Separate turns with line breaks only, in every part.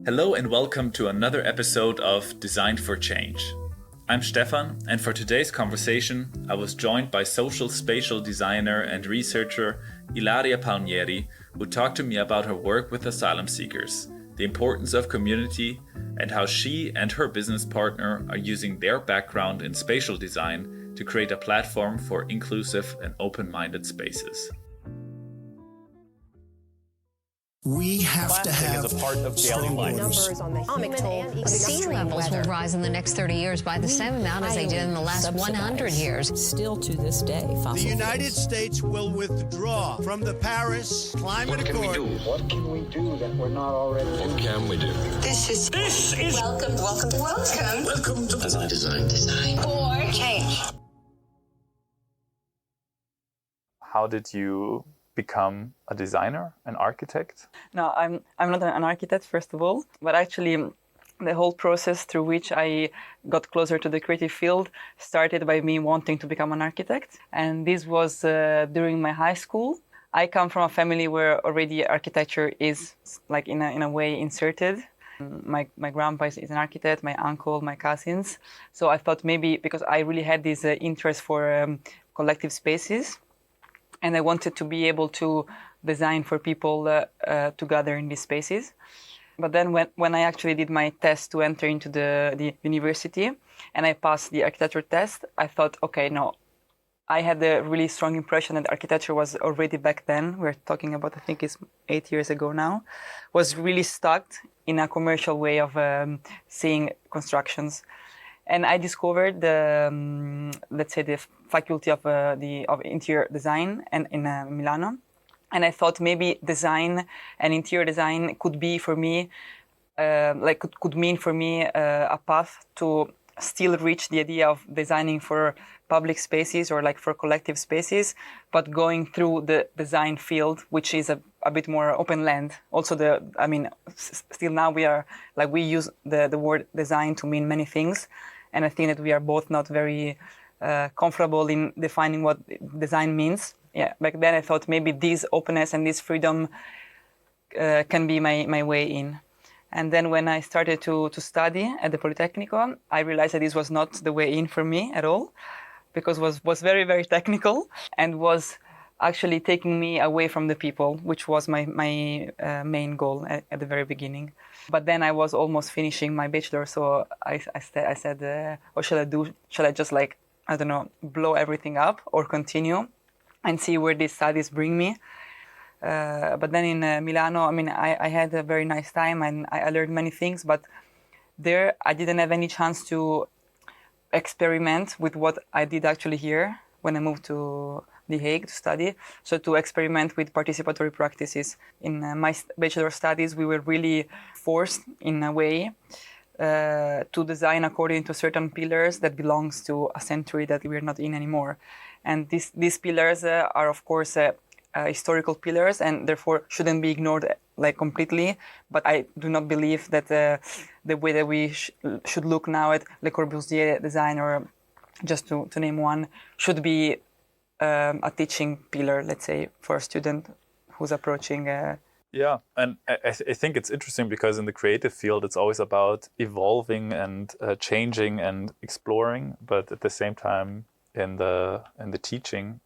Hello and welcome to another episode of Designed for Change. I'm Stefan, and for today's conversation, I was joined by social spatial designer and researcher Ilaria Palmieri, who talked to me about her work with asylum seekers, the importance of community, and how she and her business partner are using their background in spatial design to create a platform for inclusive and open-minded spaces.
We have to have
as a part of daily life.
Numbers on the human and
sea levels will rise in the next 30 years by the same amount as they did in the last 100 years.
Still to this day, fossil
The United
fuels.
States will withdraw from the Paris Climate Accord.
What can we do that we're not already doing?
What can we do?
This is welcome to
Design
for change.
How did you become a designer, an architect?
No, I'm not an architect, first of all, but actually the whole process through which I got closer to the creative field started by me wanting to become an architect. And this was during my high school. I come from a family where already architecture is like in a way inserted. My grandpa is an architect, my uncle, my cousins. So I thought maybe because I really had this interest for collective spaces, and I wanted to be able to design for people to gather in these spaces. But then when I actually did my test to enter into the university and I passed the architecture test, I thought, okay, no, I had a really strong impression that architecture was already back then, we're talking about, I think it's 8 years ago now, was really stuck in a commercial way of seeing constructions. And I discovered the, let's say, the faculty of interior design in Milano, and I thought maybe design and interior design could be for me, could mean for me a path to still reach the idea of designing for public spaces or like for collective spaces, but going through the design field, which is a bit more open land. Also, still now we use the word design to mean many things. And I think that we are both not very comfortable in defining what design means. Yeah, back then I thought maybe this openness and this freedom can be my way in. And then when I started to study at the Politecnico, I realized that this was not the way in for me at all, because it was very, very technical and was actually taking me away from the people, which was my main goal at the very beginning. But then I was almost finishing my bachelor, so I said, what shall I do? Shall I just blow everything up or continue and see where these studies bring me? But then in Milano, I had a very nice time and I learned many things, but there I didn't have any chance to experiment with what I did actually here when I moved to The Hague to study. So to experiment with participatory practices. In my bachelor studies, we were really forced in a way to design according to certain pillars that belongs to a century that we're not in anymore. And these pillars are of course historical pillars and therefore shouldn't be ignored completely. But I do not believe that the way that we should look now at Le Corbusier design, or just to name one, should be a teaching pillar, let's say, for a student who's approaching.
Yeah, and I think it's interesting because in the creative field, it's always about evolving and changing and exploring. But at the same time, in the teaching,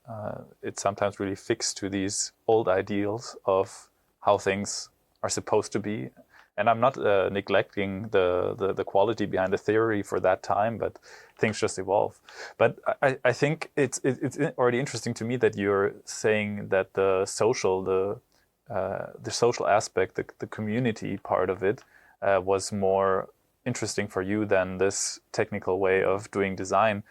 it's sometimes really fixed to these old ideals of how things are supposed to be. And I'm not neglecting the quality behind the theory for that time, but things just evolve. But I think it's already interesting to me that you're saying that the social aspect, the community part of it, was more interesting for you than this technical way of doing design.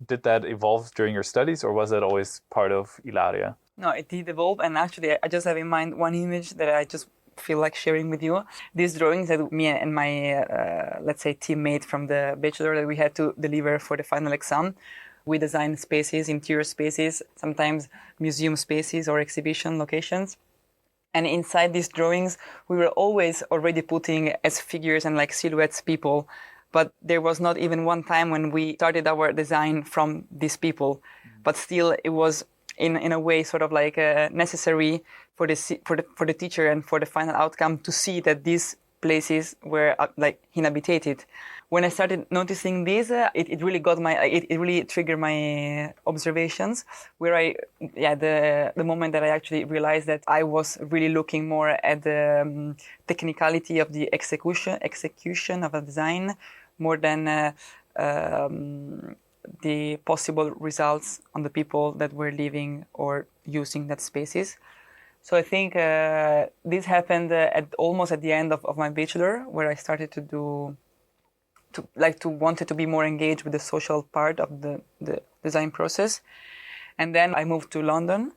Did that evolve during your studies, or was that always part of Ilaria?
No, it did evolve, and actually I just have in mind one image that I just feel like sharing with you. These drawings that me and my, let's say, teammate from the bachelor that we had to deliver for the final exam. We designed spaces, interior spaces, sometimes museum spaces or exhibition locations. And inside these drawings, we were always already putting as figures and like silhouettes people. But there was not even one time when we started our design from these people. But still, it was in a way sort of like necessary for the teacher and for the final outcome to see that these places were like inhabited. When I started noticing this, it really got it really triggered my observations. Where the moment that I actually realized that I was really looking more at the technicality of the execution of a design, more than the possible results on the people that were living or using that spaces. So I think this happened almost at the end of my bachelor, where I started to wanted to be more engaged with the social part of the design process. And then I moved to London,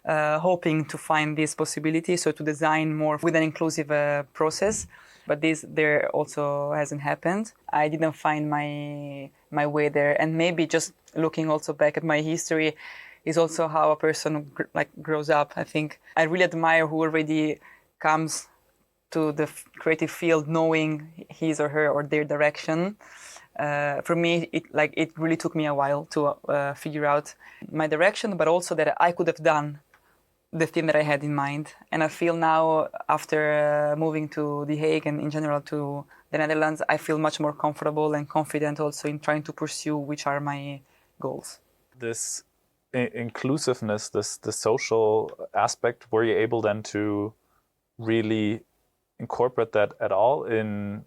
hoping to find this possibility, so to design more with an inclusive process. But this there also hasn't happened. I didn't find my way there. And maybe just looking also back at my history is also how a person grows up. I think I really admire who already comes to the creative field knowing his or her or their direction. For me, it really took me a while to figure out my direction, but also that I could have done the thing that I had in mind. And I feel now, after moving to The Hague and in general to the Netherlands, I feel much more comfortable and confident also in trying to pursue which are my goals.
This inclusiveness, the social aspect, were you able then to really incorporate that at all in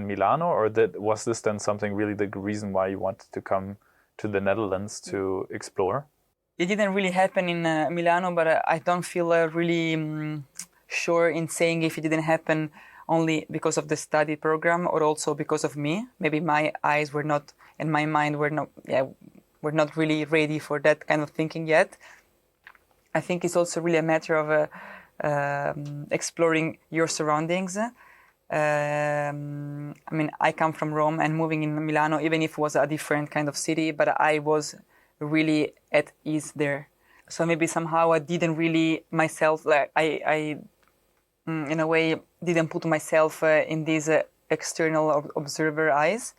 Milano, or was this then something really the reason why you wanted to come to the Netherlands to explore?
It didn't really happen in Milano, but I don't feel really sure in saying if it didn't happen only because of the study program or also because of me. Maybe my eyes were not, and my mind were not really ready for that kind of thinking yet. I think it's also really a matter of exploring your surroundings. I mean, I come from Rome, and moving in Milano, even if it was a different kind of city, but I was really at ease there. So maybe somehow I didn't really myself, I in a way didn't put myself in these external observer eyes,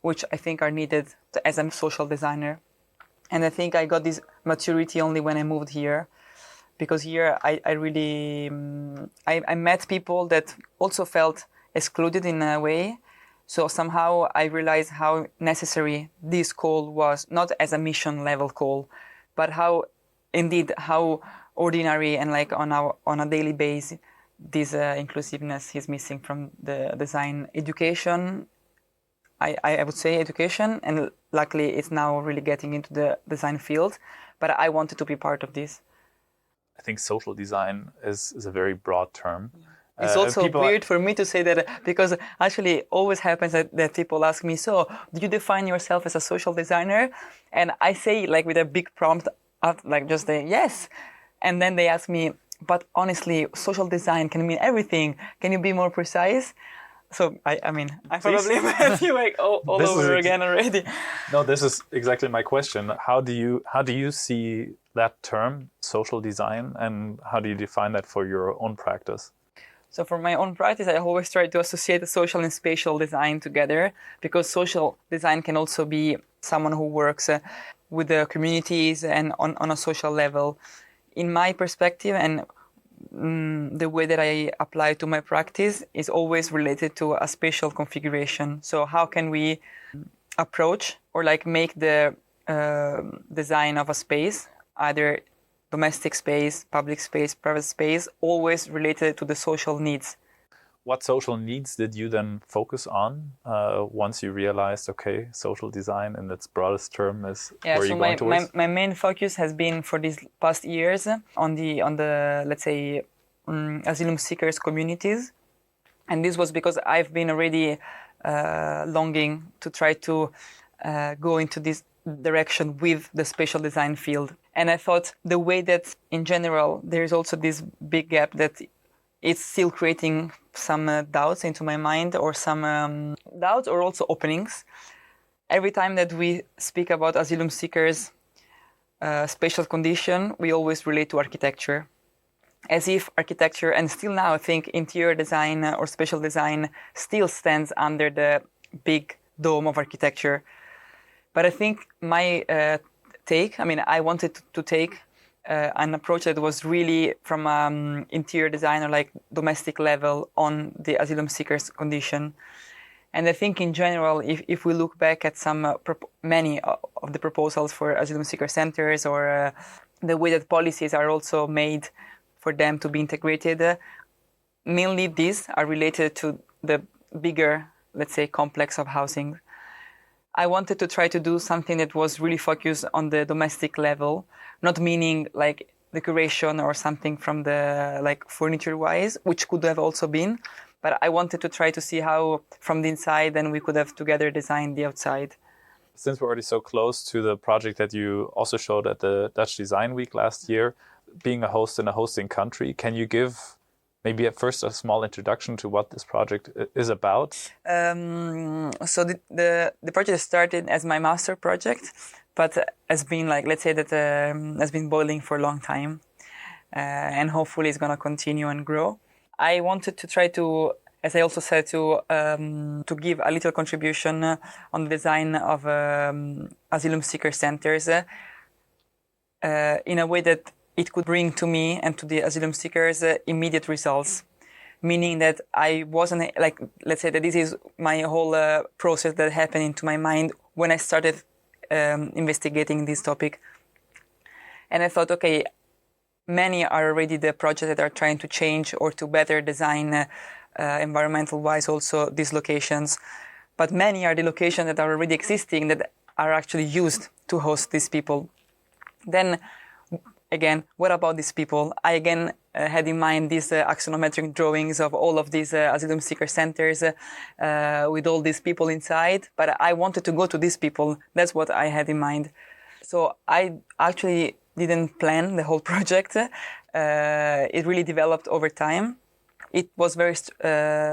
which I think are needed as a social designer. And I think I got this maturity only when I moved here, because here I really I met people that also felt excluded in a way. So somehow I realized how necessary this call was, not as a mission level call, but how ordinary and on a daily basis this inclusiveness is missing from the design education. I would say education, and luckily it's now really getting into the design field, but I wanted to be part of this.
I think social design is a very broad term.
It's also weird for me to say that, because actually it always happens that people ask me, so do you define yourself as a social designer? And I say with a big prompt, just say yes. And then they ask me, but honestly, social design can mean everything. Can you be more precise? So I probably met you all over again already.
No, this is exactly my question. How do you see that term, social design, and how do you define that for your own practice?
So for my own practice, I always try to associate the social and spatial design together, because social design can also be someone who works with the communities and on a social level. In my perspective, and the way that I apply to my practice is always related to a spatial configuration. So how can we approach or make the design of a space, either domestic space, public space, private space, always related to the social needs.
What social needs did you then focus on once you realized, okay, social design in its broadest term is where you're going towards?
My main focus has been for these past years on the let's say asylum seekers communities, and this was because I've been already longing to try to go into this direction with the spatial design field. And I thought the way that in general there's also this big gap that it's still creating some doubts into my mind, or some doubts or also openings. Every time that we speak about asylum seekers spatial condition, we always relate to architecture, as if architecture, and still now I think interior design or spatial design still stands under the big dome of architecture. But I think my I wanted to take an approach that was really from interior design or like domestic level on the asylum seekers' condition. And I think in general, if we look back at many of the proposals for asylum seeker centers or the way that policies are also made for them to be integrated, mainly these are related to the bigger, let's say, complex of housing. I wanted to try to do something that was really focused on the domestic level, not meaning like decoration or something from the like furniture-wise, which could have also been. But I wanted to try to see how from the inside then we could have together designed the outside.
Since we're already so close to the project that you also showed at the Dutch Design Week last year, being a host in a hosting country, can you give maybe at first a small introduction to what this project is about?
So the project started as my master project, but has been like, let's say that has been boiling for a long time, and hopefully it's going to continue and grow. I wanted to try to, as I also said, to give a little contribution on the design of asylum seeker centers in a way that it could bring to me and to the asylum seekers immediate results. Meaning that I wasn't like, let's say that this is my whole process that happened into my mind when I started investigating this topic. And I thought, okay, many are already the projects that are trying to change or to better design environmental-wise also these locations. But many are the locations that are already existing that are actually used to host these people. Then, again, what about these people? I again had in mind these axonometric drawings of all of these asylum seeker centers with all these people inside. But I wanted to go to these people. That's what I had in mind. So I actually didn't plan the whole project. It really developed over time. It was very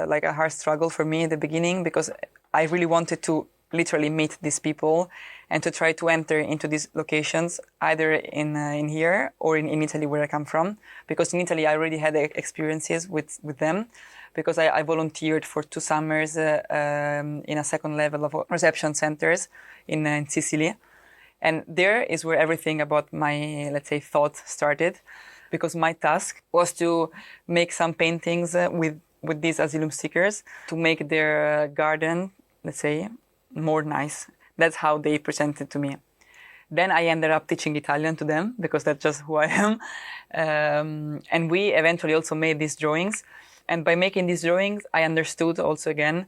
like a hard struggle for me at the beginning because I really wanted to literally meet these people and to try to enter into these locations, either in here or in Italy, where I come from. Because in Italy, I already had experiences with them, because I volunteered for 2 summers in a second level of reception centers in Sicily. And there is where everything about my, let's say, thought started, because my task was to make some paintings with these asylum seekers to make their garden, let's say, more nice. That's how they presented to me. Then I ended up teaching Italian to them because that's just who I am. And we eventually also made these drawings. And by making these drawings, I understood also again,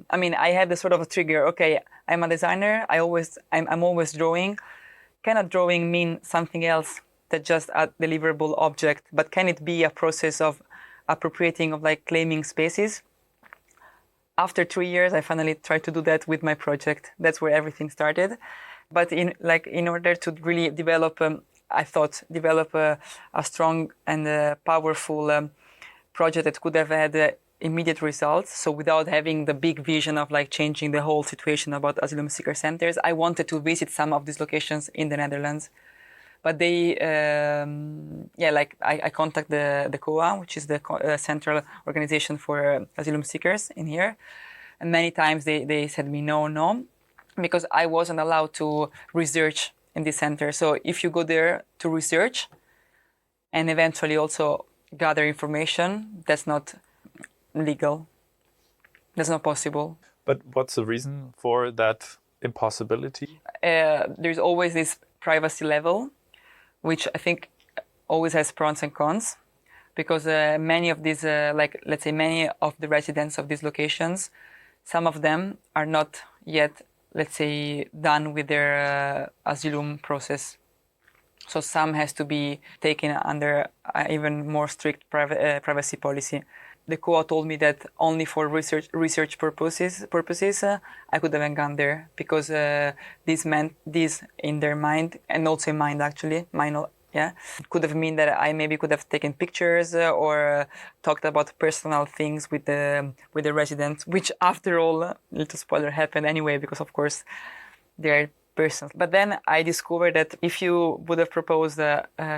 I mean, I had the sort of a trigger. Okay, I'm a designer. I'm always drawing. Cannot drawing mean something else than just a deliverable object? But can it be a process of appropriating, of like claiming spaces? After 3 years, I finally tried to do that with my project. That's where everything started. But in order to really develop, I thought, develop a strong and powerful project that could have had immediate results. So without having the big vision of like changing the whole situation about asylum seeker centers, I wanted to visit some of these locations in the Netherlands. But they, I contact the COA, which is the central organization for asylum seekers in here. And many times they said me no, because I wasn't allowed to research in this center. So if you go there to research and eventually also gather information, that's not legal. That's not possible.
But what's the reason for that impossibility?
There's always this privacy level, which I think always has pros and cons, because many of these, let's say many of the residents of these locations, some of them are not yet, let's say, done with their asylum process. So some has to be taken under even more strict privacy policy. The COA told me that only for research purposes, I could have gone there, because this meant this in their mind, and also in mine actually, it could have meant that I maybe could have taken pictures or talked about personal things with the residents, which after all, little spoiler, happened anyway, because of course they're persons. But then I discovered that if you would have proposed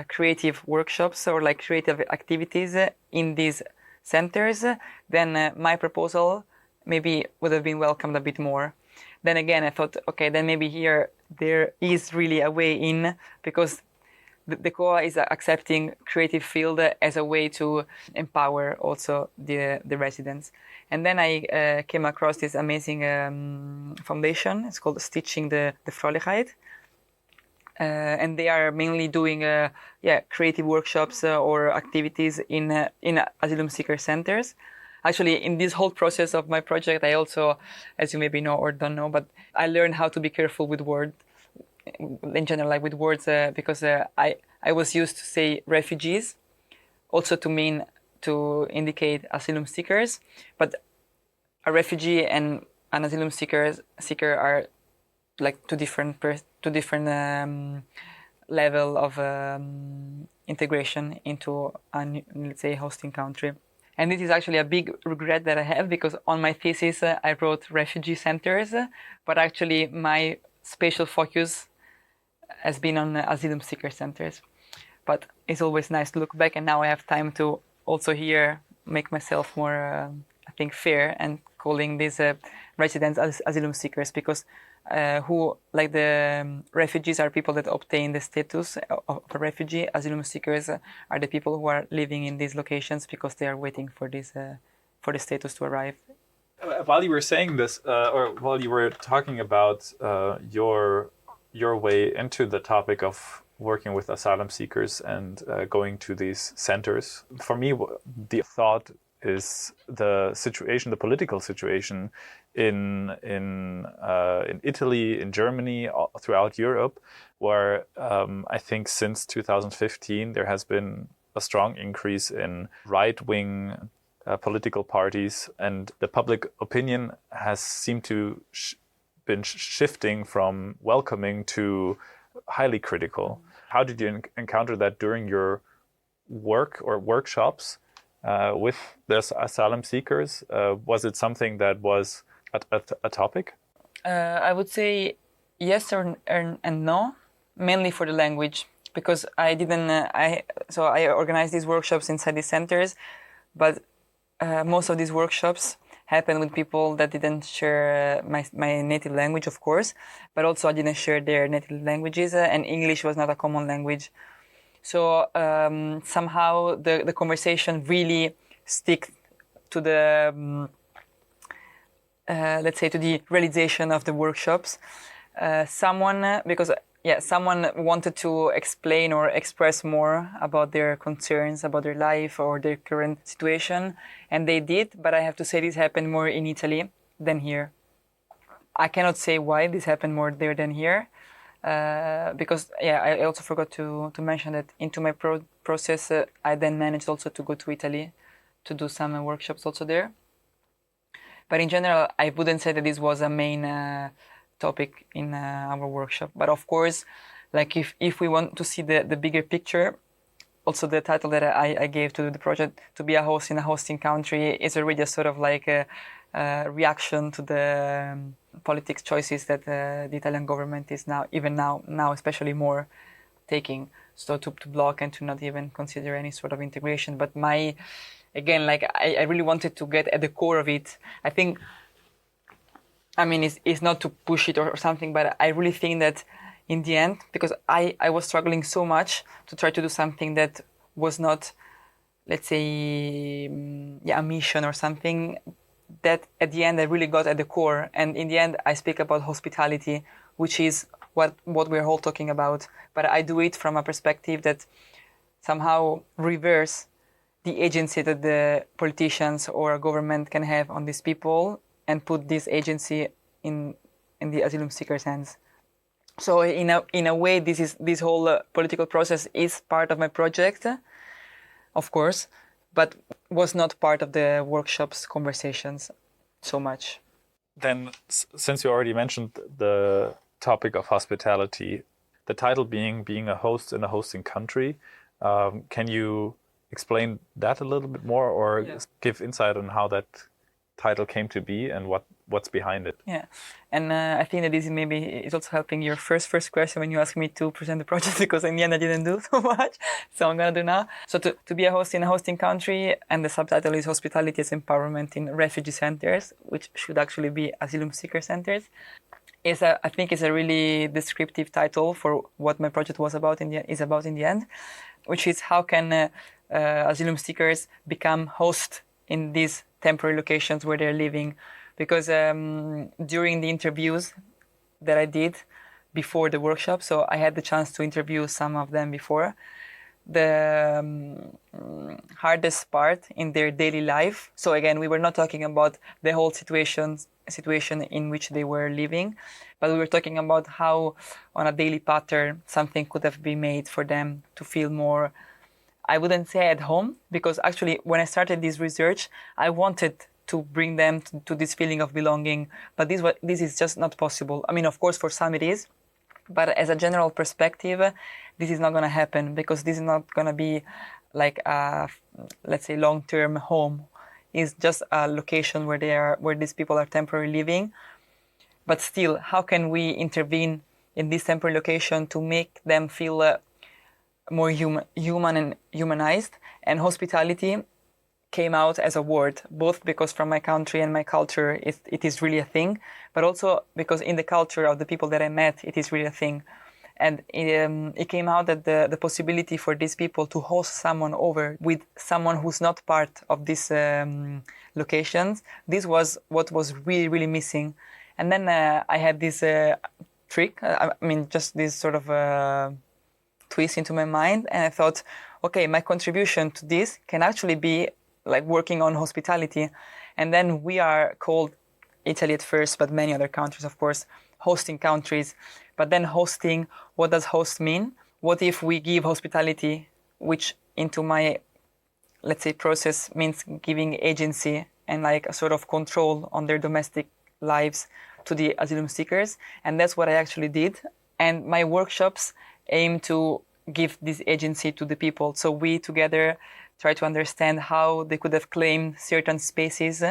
creative workshops or like creative activities in these centers, then my proposal maybe would have been welcomed a bit more. Then again, I thought, okay, then maybe here there is really a way in, because the COA is accepting creative field as a way to empower also the residents. And then I came across this amazing foundation. It's called Stitching the Vrolijkheid. And they are mainly doing creative workshops or activities in asylum seeker centers. Actually, in this whole process of my project, I also, as you maybe know or don't know, but I learned how to be careful with words, in general, like with words, because I was used to say refugees, also to indicate asylum seekers, but a refugee and an asylum seeker are like two different level of integration into let's say hosting country. And this is actually a big regret that I have, because on my thesis I wrote refugee centers, but actually my spatial focus has been on asylum seeker centers. But it's always nice to look back, and now I have time to also here make myself more, I think, fair and calling these residents as asylum seekers, because who, like the refugees are people that obtain the status of a refugee. Asylum seekers are the people who are living in these locations because they are waiting for this for the status to arrive.
While you were saying this, or while you were talking about your way into the topic of working with asylum seekers and going to these centers, for me, the thought is the situation, the political situation in Italy, in Germany, throughout Europe, where I think since 2015 there has been a strong increase in right-wing political parties, and the public opinion has seemed to been shifting from welcoming to highly critical. How did you encounter that during your work or workshops with the asylum seekers? Was it something that was a topic?
I would say yes and no, mainly for the language, because I didn't. I organized these workshops inside these centers, but most of these workshops happened with people that didn't share my native language, of course, but also I didn't share their native languages, and English was not a common language. So somehow the conversation really stick to the let's say to the realization of the workshops. Someone wanted to explain or express more about their concerns, about their life or their current situation, and they did, but I have to say this happened more in Italy than here. I cannot say why this happened more there than here, because I also forgot to mention that into my process I then managed also to go to Italy to do some workshops also there. But in general, I wouldn't say that this was a main topic in our workshop. But of course, like if we want to see the bigger picture, also the title that I gave to the project, to be a host in a hosting country, is already a sort of like a reaction to the politics choices that the Italian government is now especially more taking. So to block and to not even consider any sort of integration. But again, like I really wanted to get at the core of it. I think, I mean, it's not to push it or something, but I really think that in the end, because I was struggling so much to try to do something that was not, let's say, a mission or something, that at the end I really got at the core. And in the end, I speak about hospitality, which is what we're all talking about. But I do it from a perspective that somehow reverse the agency that the politicians or a government can have on these people, and put this agency in the asylum seekers' hands. So in a way, this whole political process is part of my project, of course, but was not part of the workshops conversations so much.
Then, since you already mentioned the topic of hospitality, the title being a host in a hosting country, can you explain that a little bit more, or give insight on how that title came to be and what's behind it?
Yeah, and I think that this maybe is also helping your first question when you asked me to present the project, because in the end I didn't do so much, so I'm gonna do now. So to be a host in a hosting country, and the subtitle is Hospitality as Empowerment in Refugee Centers, which should actually be asylum seeker centers. I think is a really descriptive title for what my project was about in the end, which is how can asylum seekers become hosts in these temporary locations where they're living. Because during the interviews that I did before the workshop, so I had the chance to interview some of them before, the hardest part in their daily life. So again, we were not talking about the whole situation in which they were living, but we were talking about how on a daily pattern something could have been made for them to feel more, I wouldn't say at home, because actually when I started this research, I wanted to bring them to this feeling of belonging, but this is just not possible. I mean, of course, for some it is, but as a general perspective, this is not going to happen, because this is not going to be like a, let's say, long-term home. It's just a location where these people are temporarily living. But still, how can we intervene in this temporary location to make them feel more human and humanized? And hospitality came out as a word, both because from my country and my culture it is really a thing, but also because in the culture of the people that I met, it is really a thing. And it came out that the possibility for these people to host someone over with someone who's not part of these locations, this was what was really, really missing. And then I had this trick, just this sort of twist into my mind, and I thought, okay, my contribution to this can actually be like working on hospitality. And then we are called, Italy at first, but many other countries, of course, hosting countries. But then hosting, what does host mean? What if we give hospitality, which into my, let's say, process means giving agency and like a sort of control on their domestic lives to the asylum seekers? And that's what I actually did. And my workshops aim to give this agency to the people. So we together try to understand how they could have claimed certain spaces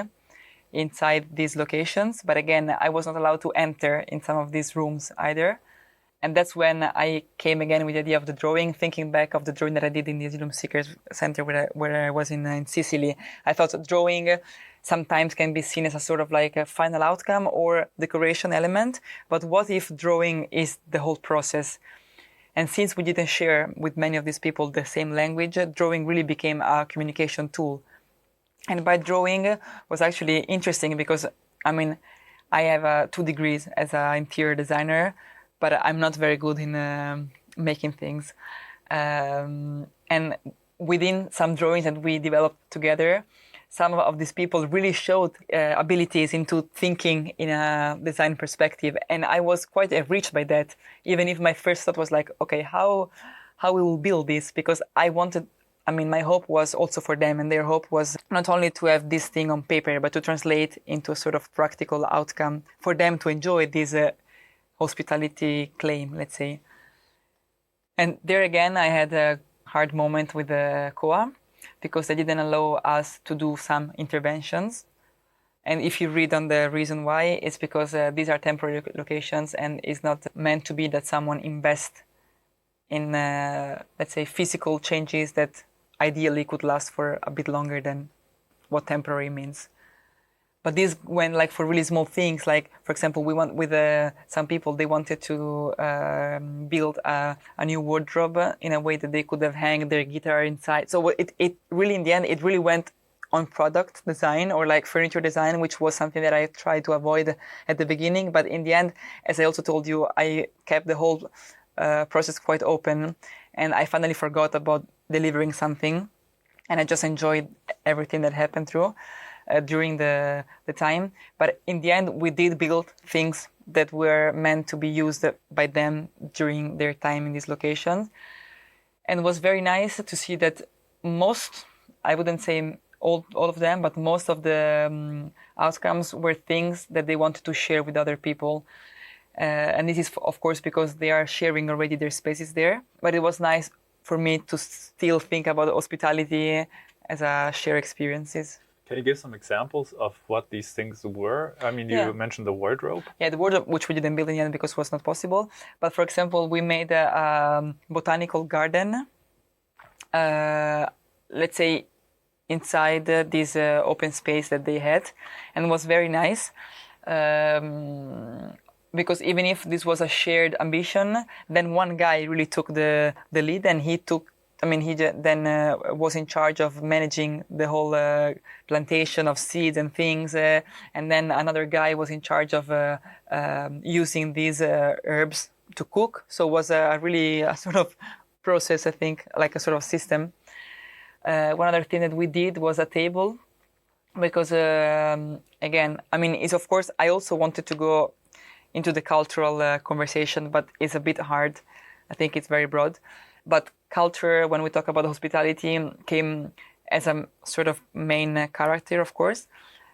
inside these locations. But again, I was not allowed to enter in some of these rooms either. And that's when I came again with the idea of the drawing, thinking back of the drawing that I did in the Asylum Seekers Center where I was in Sicily. I thought drawing sometimes can be seen as a sort of like a final outcome or decoration element. But what if drawing is the whole process? And since we didn't share with many of these people the same language, drawing really became a communication tool. And by drawing was actually interesting because, I have 2 degrees as an interior designer, but I'm not very good in making things. And within some drawings that we developed together, some of these people really showed abilities into thinking in a design perspective. And I was quite enriched by that, even if my first thought was like, okay, how we will build this? Because my hope was also for them, and their hope was not only to have this thing on paper, but to translate into a sort of practical outcome for them to enjoy this hospitality claim, let's say. And there again, I had a hard moment with the COA, because they didn't allow us to do some interventions. And if you read on the reason why, it's because these are temporary locations and it's not meant to be that someone invests in, let's say, physical changes that ideally could last for a bit longer than what temporary means. But this went like for really small things, like, for example, we want with some people, they wanted to build a new wardrobe in a way that they could have hang their guitar inside. So it really, in the end, it really went on product design or like furniture design, which was something that I tried to avoid at the beginning. But in the end, as I also told you, I kept the whole process quite open, and I finally forgot about delivering something, and I just enjoyed everything that happened through. During the time. But in the end, we did build things that were meant to be used by them during their time in these locations. And it was very nice to see that most, I wouldn't say all of them, but most of the outcomes were things that they wanted to share with other people. And this is, of course, because they are sharing already their spaces there. But it was nice for me to still think about hospitality as a shared experiences.
Can you give some examples of what these things were? You mentioned the wardrobe. Yeah,
the wardrobe, which we didn't build in the end because it was not possible. But for example, we made a botanical garden, let's say, inside this open space that they had, and it was very nice. because even if this was a shared ambition, then one guy really took the lead, and he was in charge of managing the whole plantation of seeds and things, and then another guy was in charge of using these herbs to cook. So it was really a sort of process, I think, like a sort of system. One other thing that we did was a table, because again, it's of course I also wanted to go into the cultural conversation, but it's a bit hard. I think it's very broad. But culture, when we talk about hospitality, came as a sort of main character, of course.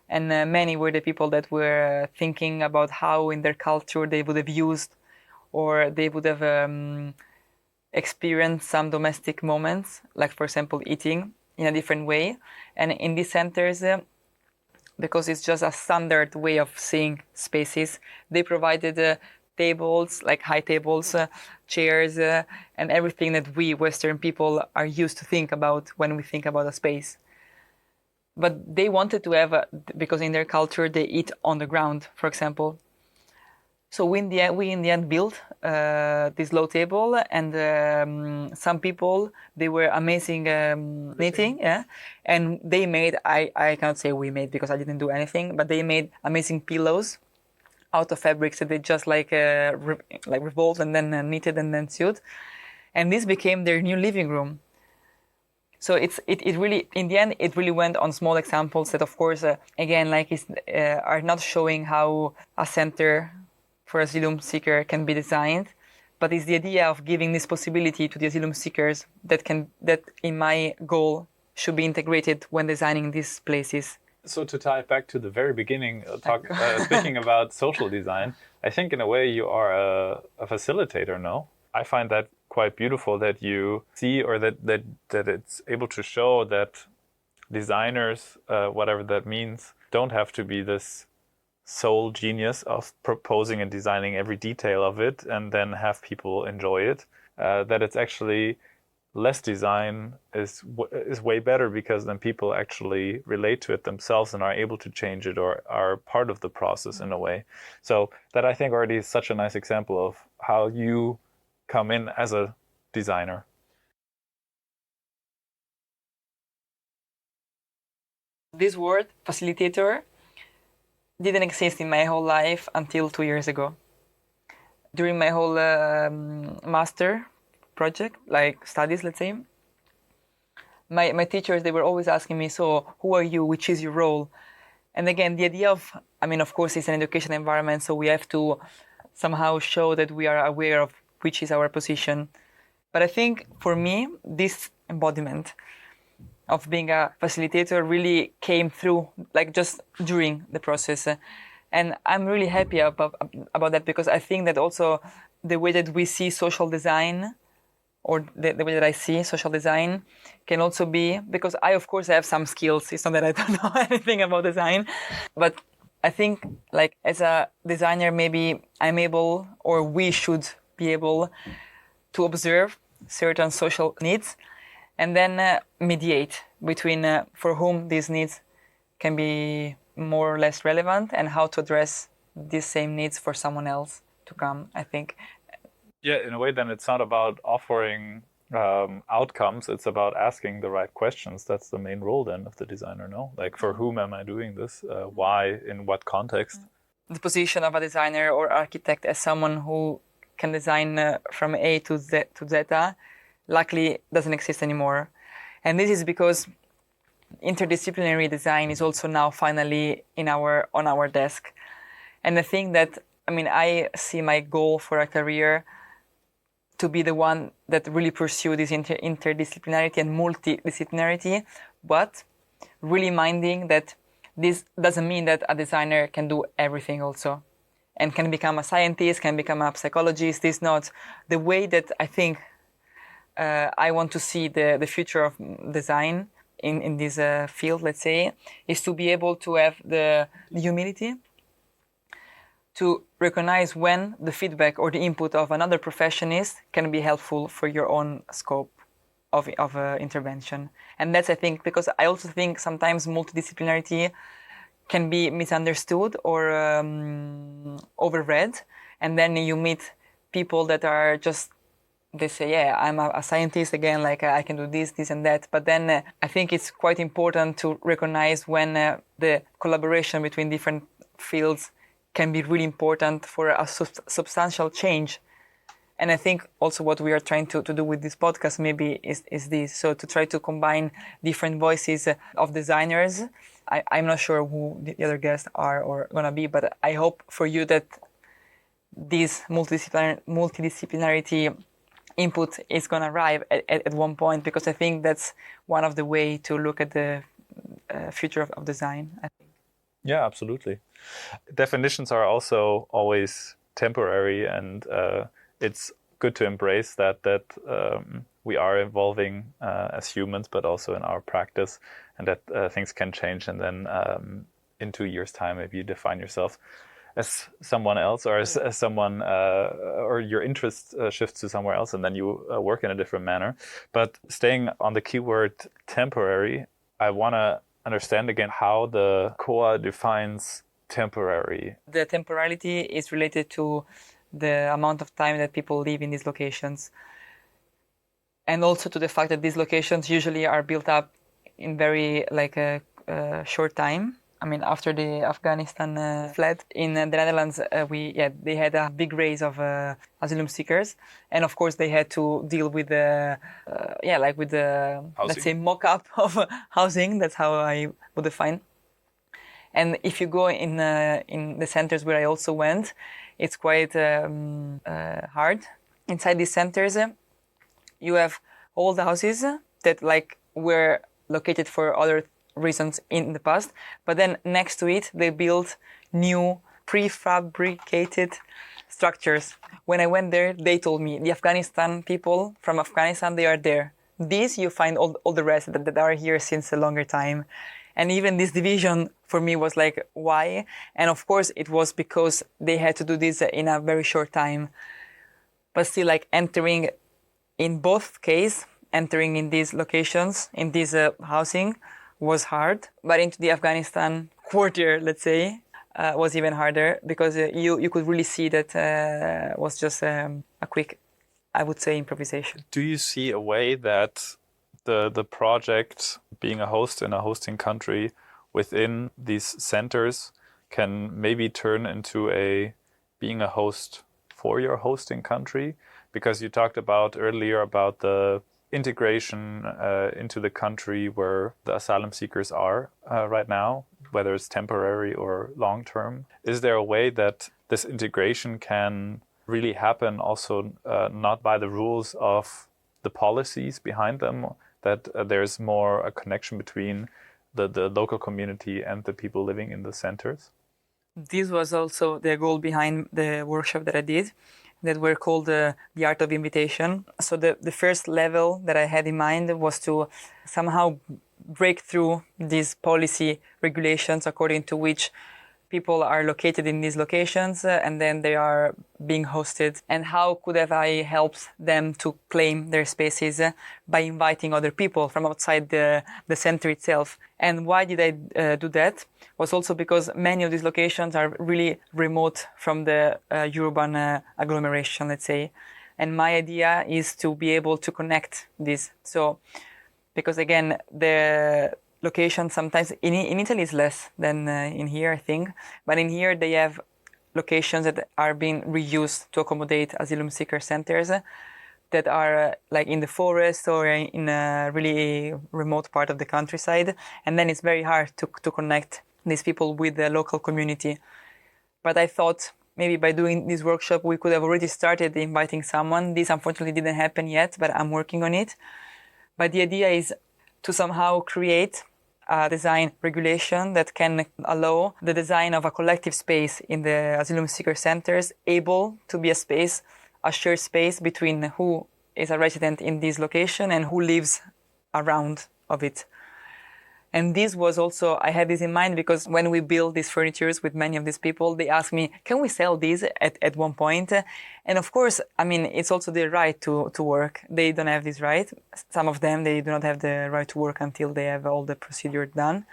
And many were the people that were thinking about how in their culture they would have used, or they would have experienced some domestic moments, like, for example, eating in a different way. And in these centers, because it's just a standard way of seeing spaces, they provided tables, like high tables, chairs, and everything that we Western people are used to think about when we think about a space. But they wanted to have, because in their culture they eat on the ground, for example. So we in the end built this low table, and some people, they were amazing knitting, yeah, and they made, I can't say we made because I didn't do anything, but they made amazing pillows out of fabrics that they just like revolved and then knitted and then sewed, and this became their new living room. So it really, in the end, it really went on small examples that, of course, again, like are not showing how a center for asylum seeker can be designed, but it's the idea of giving this possibility to the asylum seekers that in my goal should be integrated when designing these places.
So to tie it back to the very beginning, speaking about social design, I think in a way you are a facilitator, no? I find that quite beautiful that you see, or that it's able to show that designers, whatever that means, don't have to be this sole genius of proposing and designing every detail of it and then have people enjoy it. That it's actually less design is way better, because then people actually relate to it themselves and are able to change it, or are part of the process in a way. So that, I think, already is such a nice example of how you come in as a designer.
This word, facilitator, didn't exist in my whole life until 2 years ago. During my whole master project, like studies, let's say, my teachers, they were always asking me, so who are you, which is your role? And again, the idea of, of course, it's an education environment, so we have to somehow show that we are aware of which is our position. But I think for me, this embodiment of being a facilitator really came through, like, just during the process. And I'm really happy about that, because I think that also the way that we see social design, or the way that I see social design, can also be, because I, of course, have some skills. It's not that I don't know anything about design, but I think, like, as a designer, maybe I'm able, or we should be able to observe certain social needs and then mediate between for whom these needs can be more or less relevant, and how to address these same needs for someone else to come, I think.
Yeah, in a way, then it's not about offering outcomes, it's about asking the right questions. That's the main role then of the designer, no? Like, for whom am I doing this? Why? In what context?
The position of a designer or architect as someone who can design from A to Z to Zeta, luckily doesn't exist anymore. And this is because interdisciplinary design is also now finally on our desk. And I think that, I see my goal for a career to be the one that really pursue this interdisciplinarity and multidisciplinarity, but really minding that this doesn't mean that a designer can do everything also, and can become a scientist, can become a psychologist. This is not the way that I think I want to see the future of design in this field, let's say, is to be able to have the humility to recognize when the feedback or the input of another professionist can be helpful for your own scope of intervention. And that's, I think, because I also think sometimes multidisciplinarity can be misunderstood or overread. And then you meet people that are just, they say, yeah, I'm a scientist again, like I can do this and that. But then I think it's quite important to recognize when the collaboration between different fields can be really important for a substantial change. And I think also what we are trying to do with this podcast maybe is this. So to try to combine different voices of designers. I'm not sure who the other guests are or going to be, but I hope for you that this multidisciplinarity input is going to arrive at one point, because I think that's one of the way to look at the future of design, I think.
Yeah, absolutely. Definitions are also always temporary, and it's good to embrace that we are evolving as humans, but also in our practice, and that things can change. And then in 2 years' time, maybe you define yourself as someone else, or as someone, or your interest shifts to somewhere else, and then you work in a different manner. But staying on the keyword temporary, I want to understand again how the COA defines temporary.
The temporality is related to the amount of time that people live in these locations, and also to the fact that these locations usually are built up in very a short time. I mean, after the Afghanistan fled in the Netherlands, they had a big raise of asylum seekers, and of course they had to deal with the let's say mock-up of housing. That's how I would define. And if you go in the centers where I also went, it's quite hard. Inside these centers, you have old houses that were located for other reasons in the past, but then next to it they built new prefabricated structures. When I went there, they told me the Afghanistan people from Afghanistan, they are there. These you find all the rest that are here since a longer time. And even this division for me was like, why? And of course it was because they had to do this in a very short time. But still, entering in both cases, entering in these locations, in this housing, was hard. But into the Afghanistan quarter, let's say, was even harder, because you could really see that was just a quick, I would say, improvisation.
Do you see a way that the project, being a host in a hosting country within these centers, can maybe turn into being a host for your hosting country? Because you talked about earlier about the integration into the country where the asylum seekers are right now, whether it's temporary or long-term. Is there a way that this integration can really happen also not by the rules of the policies behind them, that there's more a connection between the local community and the people living in the centers?
This was also the goal behind the workshop that I did, that were called the Art of Invitation. So the first level that I had in mind was to somehow break through these policy regulations according to which people are located in these locations and then they are being hosted. And how could have I helped them to claim their spaces by inviting other people from outside the center itself? And why did I do that? Was also because many of these locations are really remote from the urban agglomeration, let's say. And my idea is to be able to connect this. So, because again, the location sometimes in Italy is less than in here, I think. But in here they have locations that are being reused to accommodate asylum seeker centers that are in the forest or in a really remote part of the countryside. And then it's very hard to connect these people with the local community. But I thought maybe by doing this workshop, we could have already started inviting someone. This unfortunately didn't happen yet, but I'm working on it. But the idea is to somehow create a design regulation that can allow the design of a collective space in the asylum seeker centers, able to be a shared space between who is a resident in this location and who lives around of it. And this was also, I had this in mind because when we build these furnitures with many of these people, they ask me, can we sell these at one point? And of course, I mean, it's also their right to work. They don't have this right. Some of them, they do not have the right to work until they have all the procedure done.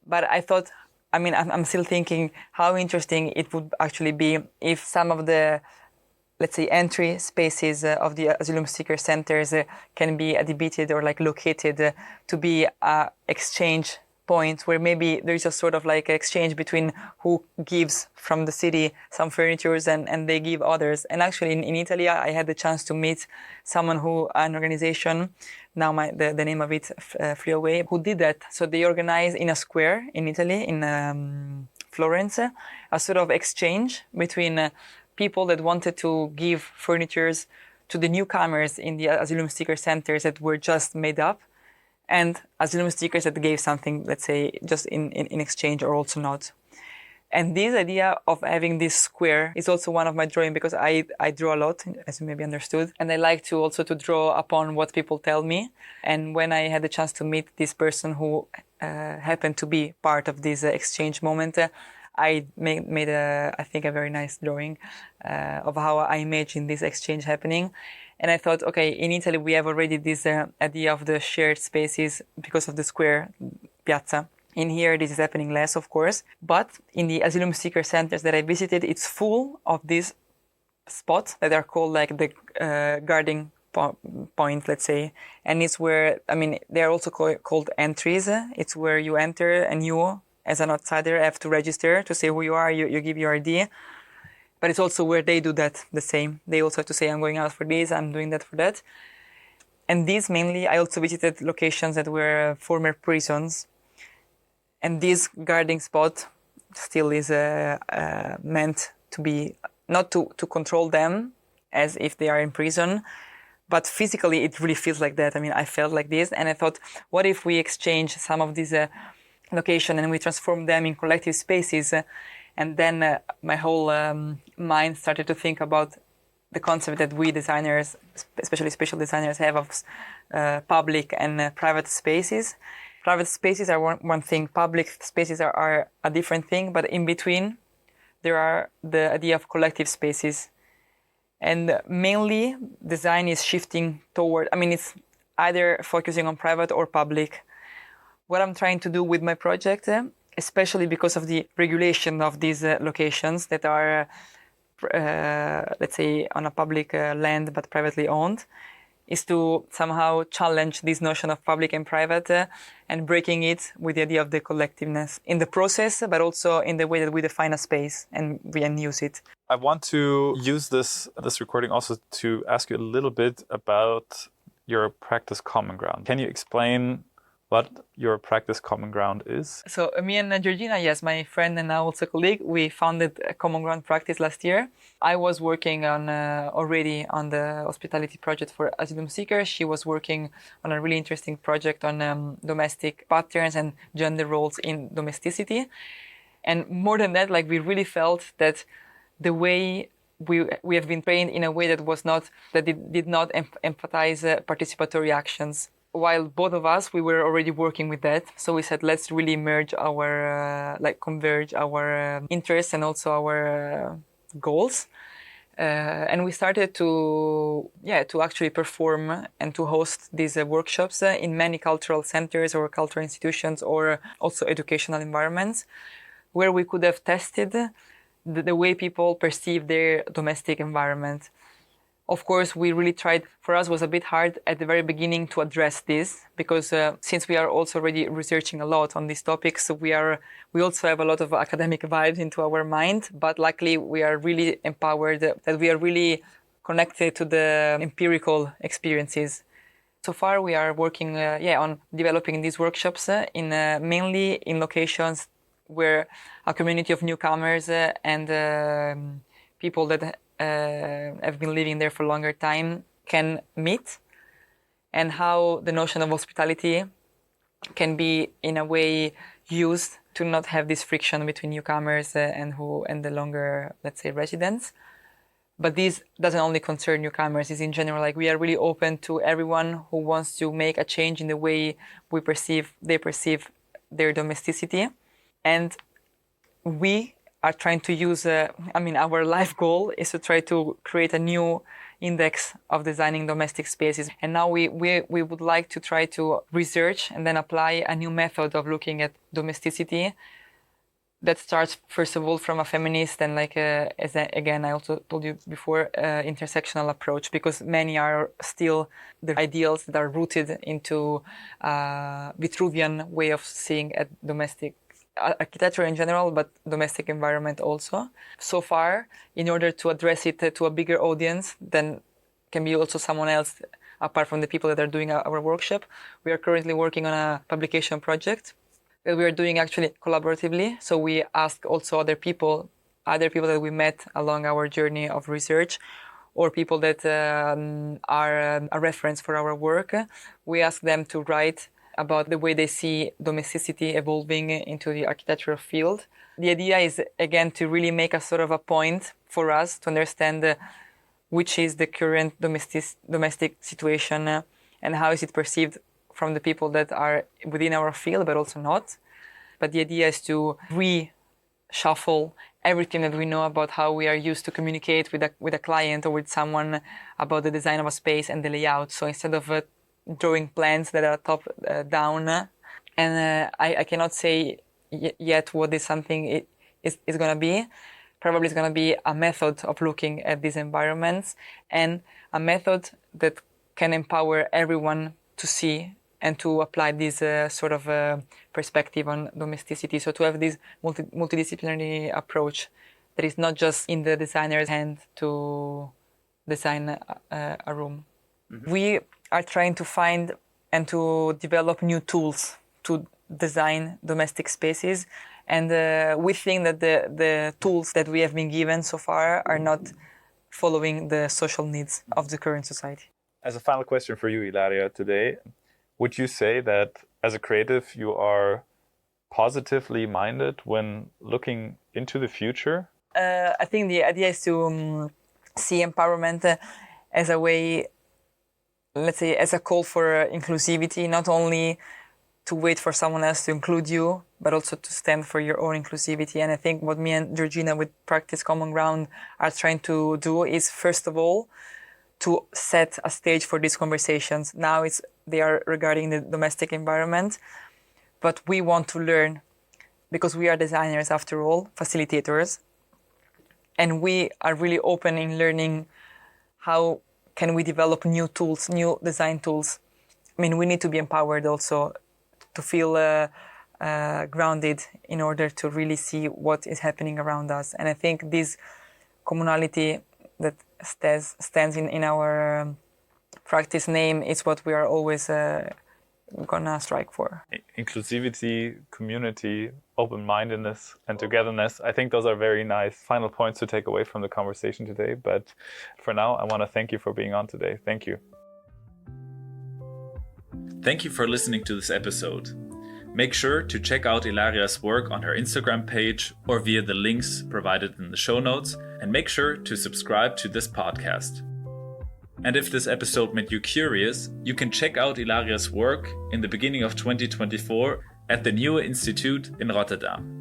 But I thought, I mean, I'm still thinking how interesting it would actually be if some of the, let's say, entry spaces of the asylum seeker centers can be debated or like located to be exchange point where maybe there's a sort of like exchange between who gives from the city some furnitures and they give others. And actually in Italy, I had the chance to meet someone an organization, now the name of it, Free Away, who did that. So they organized in a square in Italy, in Florence, a sort of exchange between people that wanted to give furnitures to the newcomers in the asylum seeker centers that were just made up, and asylum seekers that gave something, let's say, just in exchange or also not. And this idea of having this square is also one of my drawing, because I draw a lot, as you maybe understood. And I like to also to draw upon what people tell me. And when I had the chance to meet this person who happened to be part of this exchange moment, I made I think, a very nice drawing of how I imagine this exchange happening. And I thought, okay, in Italy, we have already this idea of the shared spaces because of the square, piazza. In here, this is happening less, of course. But in the asylum seeker centers that I visited, it's full of these spots that are called like the guarding point, let's say. And it's where, I mean, they're also called entries. It's where you enter and you, as an outsider, have to register to say who you are. You give your ID. But it's also where they do that the same. They also have to say, I'm going out for this, I'm doing that for that. And these mainly, I also visited locations that were former prisons. And this guarding spot still is meant to be, not to control them as if they are in prison, but physically it really feels like that. I mean, I felt like this, and I thought, what if we exchange some of these locations and we transform them in collective spaces? And then my whole mind started to think about the concept that we designers, especially spatial designers, have of public and private spaces. Private spaces are one thing, public spaces are a different thing, but in between there are the idea of collective spaces. And mainly design is shifting toward, I mean, it's either focusing on private or public. What I'm trying to do with my project, especially because of the regulation of these locations that are, let's say, on a public land but privately owned, is to somehow challenge this notion of public and private and breaking it with the idea of the collectiveness in the process, but also in the way that we define a space and we use it.
I want to use this recording also to ask you a little bit about your practice common ground. Can you explain what your practice common ground is?
So me and Georgina, yes, my friend and now also colleague, we founded a common ground practice last year. I was working on already on the hospitality project for asylum seekers. She was working on a really interesting project on domestic patterns and gender roles in domesticity. And more than that, like we really felt that the way we have been trained in a way that did not emphasize participatory actions. While both of us, we were already working with that. So we said, let's really merge our, converge our interests and also our goals. And we started to actually perform and to host these workshops in many cultural centers or cultural institutions or also educational environments where we could have tested the way people perceive their domestic environment. Of course, we really tried, for us it was a bit hard at the very beginning to address this because since we are also already researching a lot on these topics, we also have a lot of academic vibes into our mind, but luckily we are really empowered that we are really connected to the empirical experiences. So far we are working on developing these workshops mainly in locations where a community of newcomers and people that have been living there for a longer time can meet, and how the notion of hospitality can be in a way used to not have this friction between newcomers and the longer, let's say, residents. But this doesn't only concern newcomers, it's in general, like we are really open to everyone who wants to make a change in the way they perceive their domesticity. And we are trying to use, our life goal is to try to create a new index of designing domestic spaces. And now we would like to try to research and then apply a new method of looking at domesticity that starts first of all from a feminist and again I also told you before intersectional approach, because many are still the ideals that are rooted into Vitruvian way of seeing at domestic architecture in general, but domestic environment also. So far, in order to address it to a bigger audience, then can be also someone else apart from the people that are doing our workshop. We are currently working on a publication project that we are doing actually collaboratively. So we ask also other people that we met along our journey of research, or people that are a reference for our work. We ask them to write about the way they see domesticity evolving into the architectural field. The idea is, again, to really make a sort of a point for us to understand which is the current domestic situation and how is it perceived from the people that are within our field, but also not. But the idea is to reshuffle everything that we know about how we are used to communicate with a client or with someone about the design of a space and the layout. So instead of drawing plans that are top down, and I cannot say yet what this something is going to be. Probably it's going to be a method of looking at these environments, and a method that can empower everyone to see and to apply this sort of perspective on domesticity. So to have this multidisciplinary approach that is not just in the designer's hand to design a room. Mm-hmm. We are trying to find and to develop new tools to design domestic spaces. And we think that the tools that we have been given so far are not following the social needs of the current society.
As a final question for you, Ilaria, today, would you say that as a creative you are positively minded when looking into the future?
I think the idea is to see empowerment as a way, let's say, as a call for inclusivity, not only to wait for someone else to include you, but also to stand for your own inclusivity. And I think what me and Georgina with Practice Common Ground are trying to do is, first of all, to set a stage for these conversations. Now they are regarding the domestic environment, but we want to learn, because we are designers after all, facilitators, and we are really open in learning how can we develop new tools, new design tools. I mean, we need to be empowered also to feel grounded in order to really see what is happening around us. And I think this communality that stands in our practice name is what we are always gonna strike for.
Inclusivity, community, open-mindedness, and togetherness. I think those are very nice final points to take away from the conversation today. But for now, I want to thank you for being on today. Thank you. Thank you for listening to this episode. Make sure to check out Ilaria's work on her Instagram page or via the links provided in the show notes, and make sure to subscribe to this podcast. And if this episode made you curious, you can check out Ilaria's work in the beginning of 2024 at the Nieuwe Institute in Rotterdam.